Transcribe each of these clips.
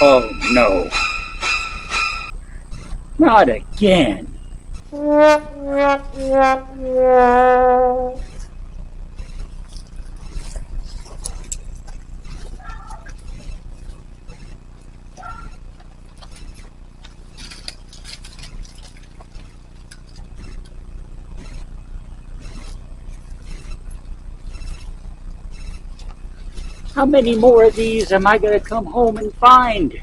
Oh no. Not again. How many more of these am I going to come home and find?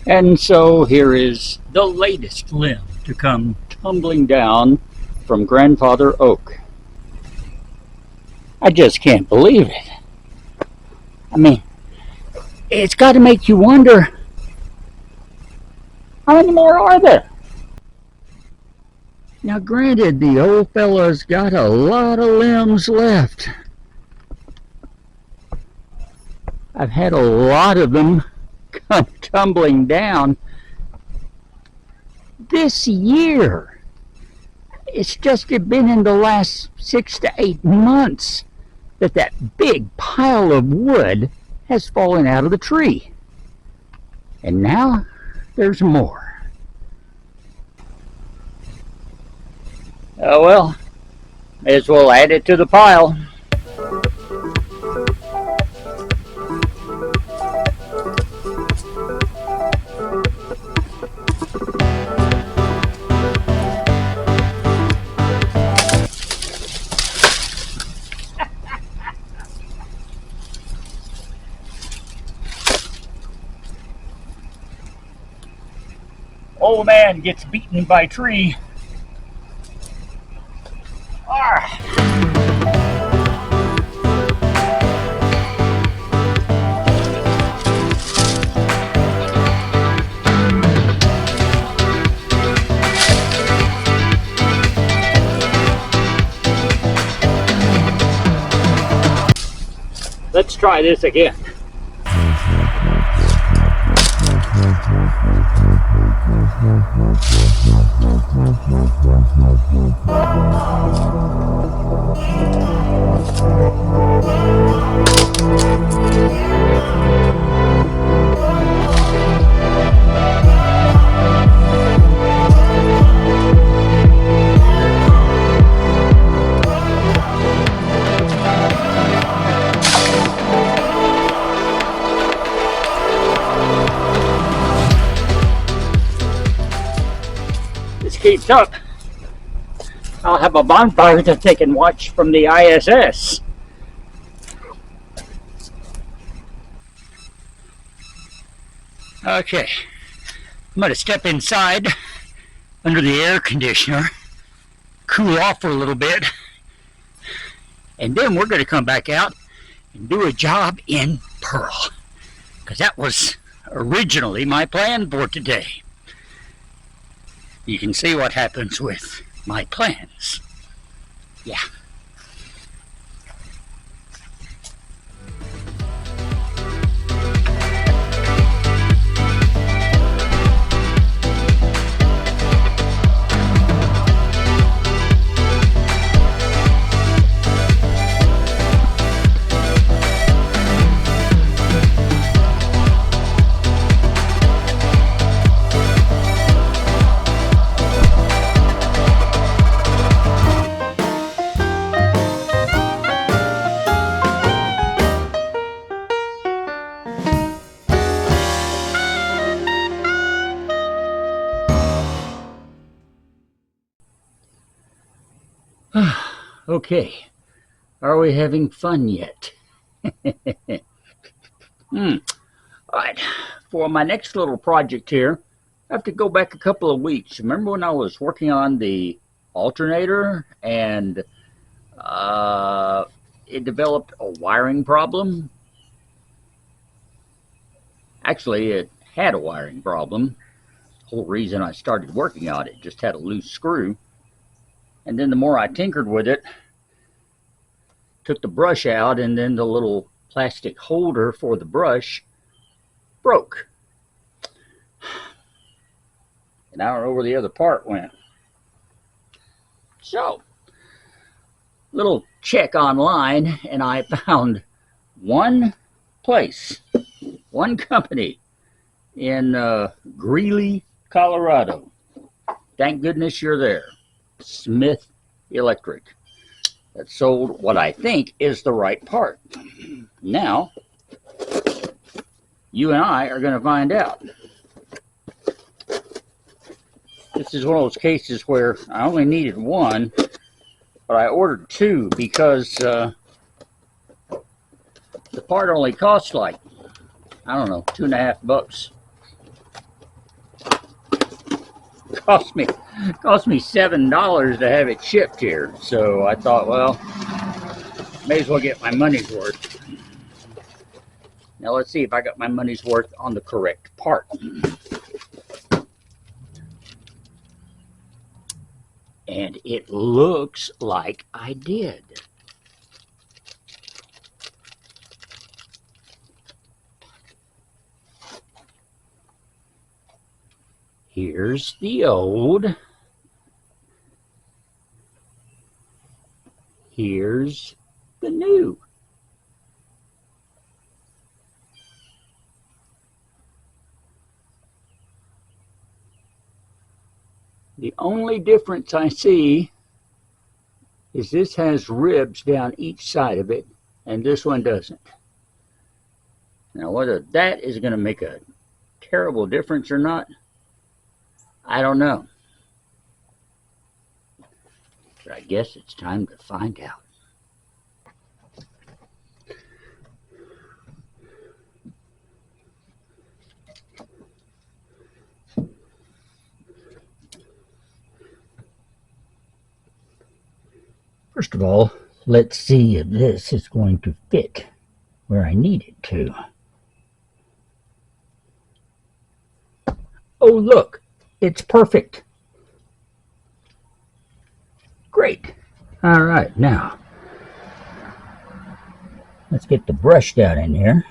And so here is the latest limb to come tumbling down from Grandfather Oak. I just can't believe it. I mean, it's got to make you wonder, how many more are there? Now granted, the old fella's got a lot of limbs left. I've had a lot of them come tumbling down this year. It's just been in the last 6 to 8 months that big pile of wood has fallen out of the tree. And now there's more. Oh well, may as well add it to the pile. Old man gets beaten by tree. Let's try this again. Keeps up, I'll have a bonfire that they can watch from the ISS. Okay, I'm going to step inside under the air conditioner, cool off for a little bit, and then we're going to come back out and do a job in Pearl, because that was originally my plan for today. You can see what happens with my plans. Yeah. Okay, are we having fun yet? Alright, for my next little project here, I have to go back a couple of weeks. Remember when I was working on the alternator and it developed a wiring problem? Actually, it had a wiring problem. The whole reason I started working on it, just had a loose screw. And then the more I tinkered with it, took the brush out, and then the little plastic holder for the brush broke. And I don't know where the other part went. So, little check online, and I found one place, one company in Greeley, Colorado. Thank goodness you're there. Smith Electric. That sold what I think is the right part. Now, you and I are going to find out. This is one of those cases where I only needed one, but I ordered two because the part only cost like, I don't know, $2.50. Cost me $7 to have it shipped here. So I thought, well, may as well get my money's worth. Now let's see if I got my money's worth on the correct part. And it looks like I did. Here's the old. Here's the new. The only difference I see is this has ribs down each side of it, and this one doesn't. Now, whether that is going to make a terrible difference or not, I don't know. But I guess it's time to find out. First of all, let's see if this is going to fit where I need it to. Oh, look, it's perfect. Great. All right, now, let's get the brush down in here.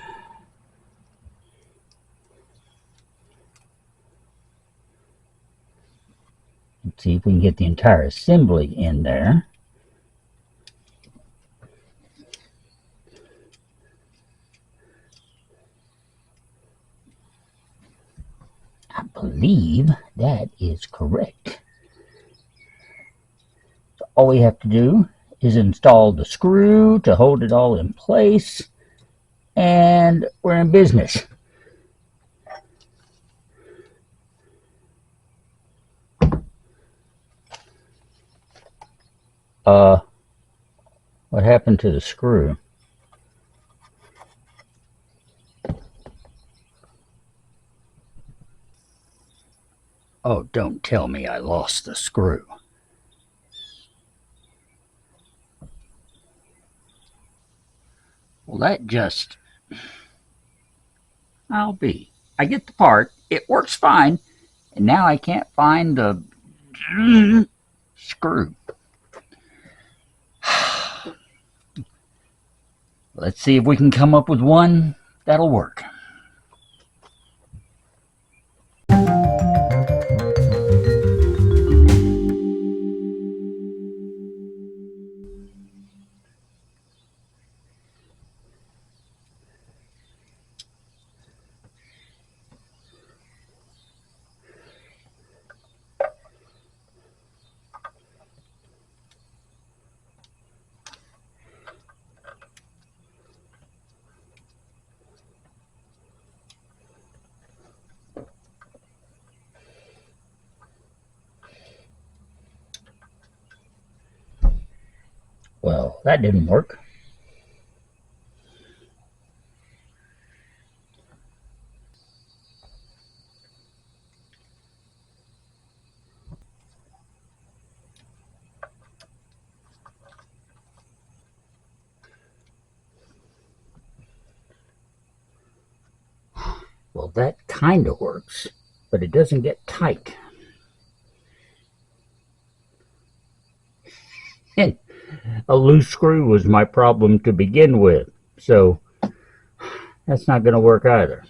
Let's see if we can get the entire assembly in there. I believe that is correct. So all we have to do is install the screw to hold it all in place, and we're in business. What happened to the screw? Oh, don't tell me I lost the screw. Well, that just... I'll be. I get the part. It works fine. And now I can't find the screw. Let's see if we can come up with one that'll work. Well, that didn't work. Well, that kind of works, but it doesn't get tight. And a loose screw was my problem to begin with, so that's not going to work either.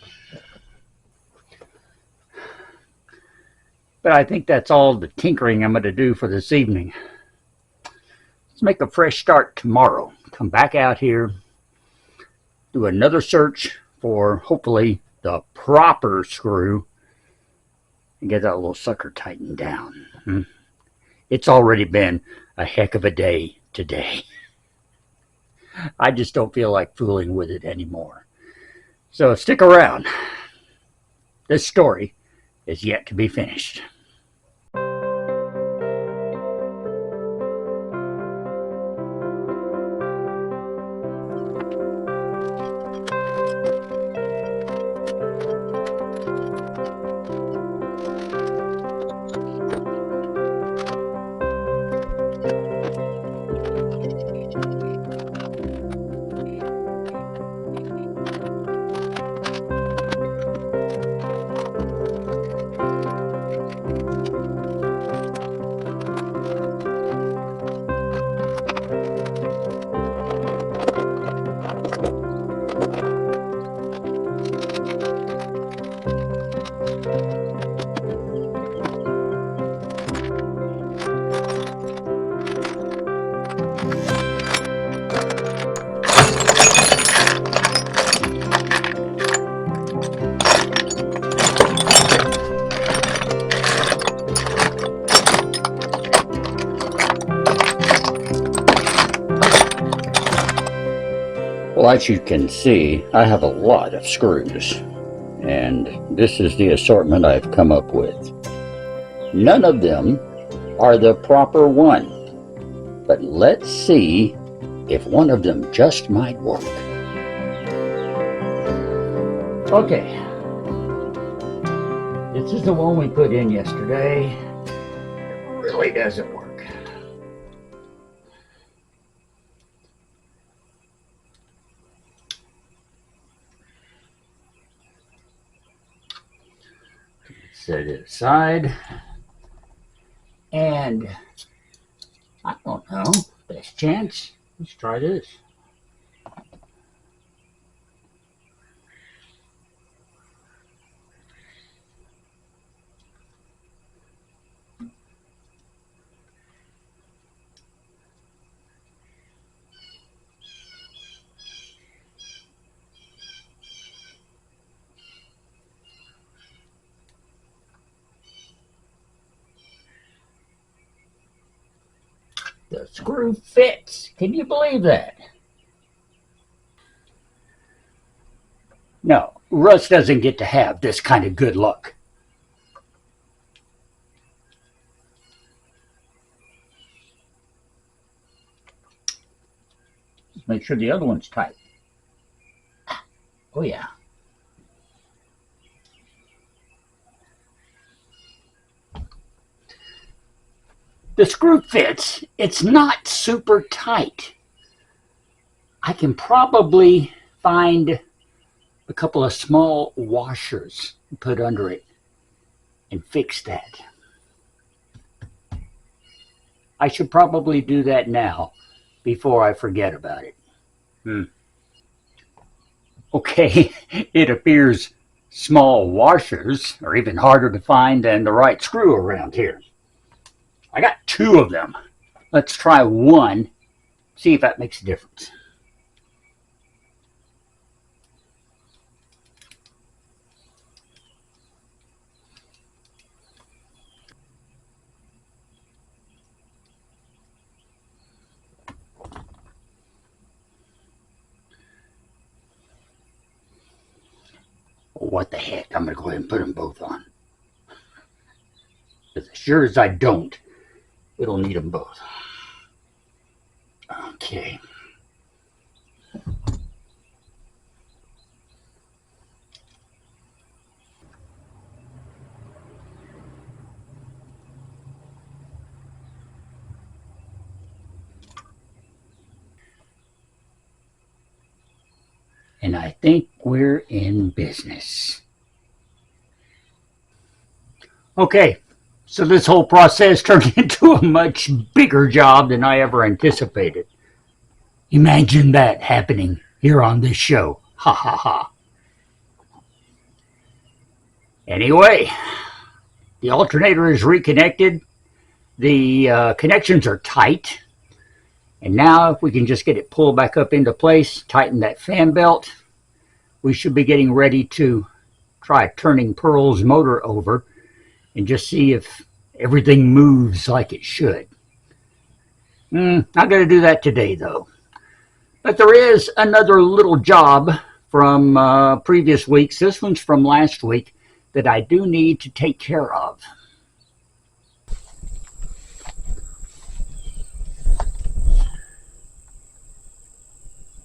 But I think that's all the tinkering I'm going to do for this evening. Let's make a fresh start tomorrow. Come back out here, do another search for hopefully the proper screw, and get that little sucker tightened down. It's already been a heck of a day today. I just don't feel like fooling with it anymore. So stick around. This story is yet to be finished. Well, as you can see, I have a lot of screws, and this is the assortment I've come up with. None of them are the proper one, but let's see if one of them just might work. Okay, this is the one we put in yesterday. It really doesn't work. Set it aside, and I don't know, best chance, let's try this. The screw fits. Can you believe that? No, Russ doesn't get to have this kind of good luck. Just make sure the other one's tight. Oh yeah. The screw fits. It's not super tight. I can probably find a couple of small washers to put under it and fix that. I should probably do that now before I forget about it. Okay, it appears small washers are even harder to find than the right screw around here. I got two of them. Let's try one, see if that makes a difference. What the heck, I'm going to go ahead and put them both on. As sure as I don't, it'll need them both. Okay. And I think we're in business. Okay, so this whole process turned into a much bigger job than I ever anticipated. Imagine that happening here on this show. Ha ha ha. Anyway, The alternator is reconnected. The connections are tight. And now if we can just get it pulled back up into place, tighten that fan belt, we should be getting ready to try turning Pearl's motor over and just see if everything moves like it should. Not going to do that today though. But there is another little job from previous weeks. This one's from last week that I do need to take care of.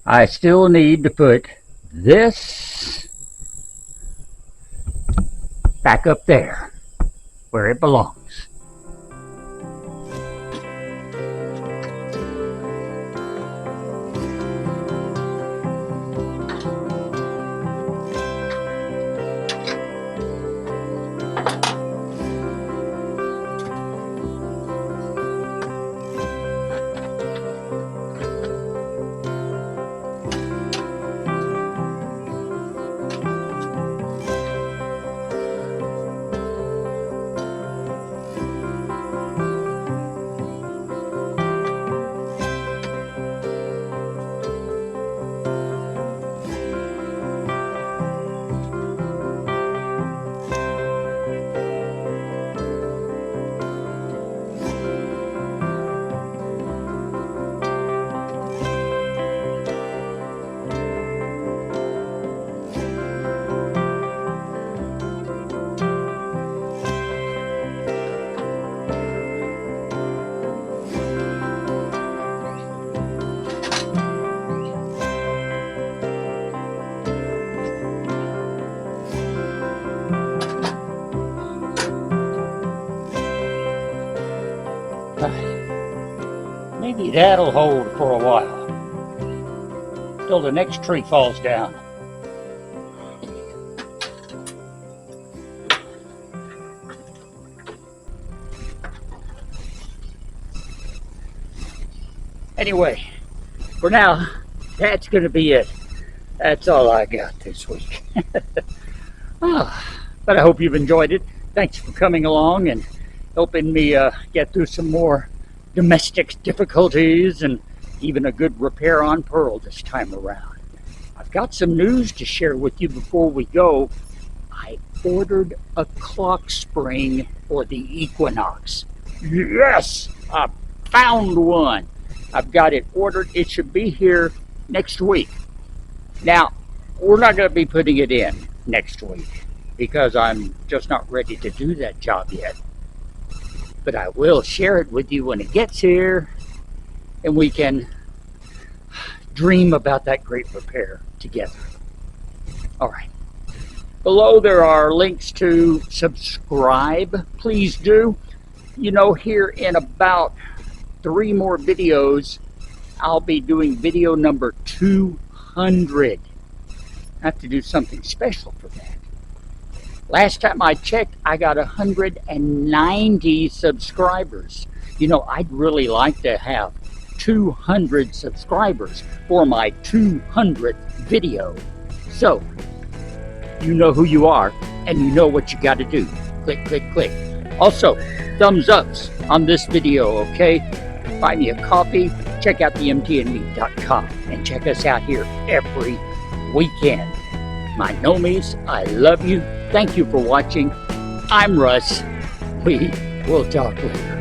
I still need to put this back up there where it belongs. Maybe that'll hold for a while, till the next tree falls down. Anyway, for now, that's going to be it. That's all I got this week. But I hope you've enjoyed it. Thanks for coming along and helping me get through some more domestic difficulties and even a good repair on Pearl this time around. I've got some news to share with you before we go. I ordered a clock spring for the Equinox. Yes, I found one. I've got it ordered. It should be here next week. Now, we're not going to be putting it in next week because I'm just not ready to do that job yet. But I will share it with you when it gets here, and we can dream about that great repair together. All right. Below there are links to subscribe. Please do. You know, here in about 3 more videos, I'll be doing video number 200. I have to do something special for that. Last time I checked, I got 190 subscribers. You know, I'd really like to have 200 subscribers for my 200th video. So, you know who you are, and you know what you got to do. Click, click, click. Also, thumbs ups on this video, okay? Buy me a coffee, check out the mtnme.com, and check us out here every weekend. My nomies, I love you. Thank you for watching. I'm Russ. We will talk later.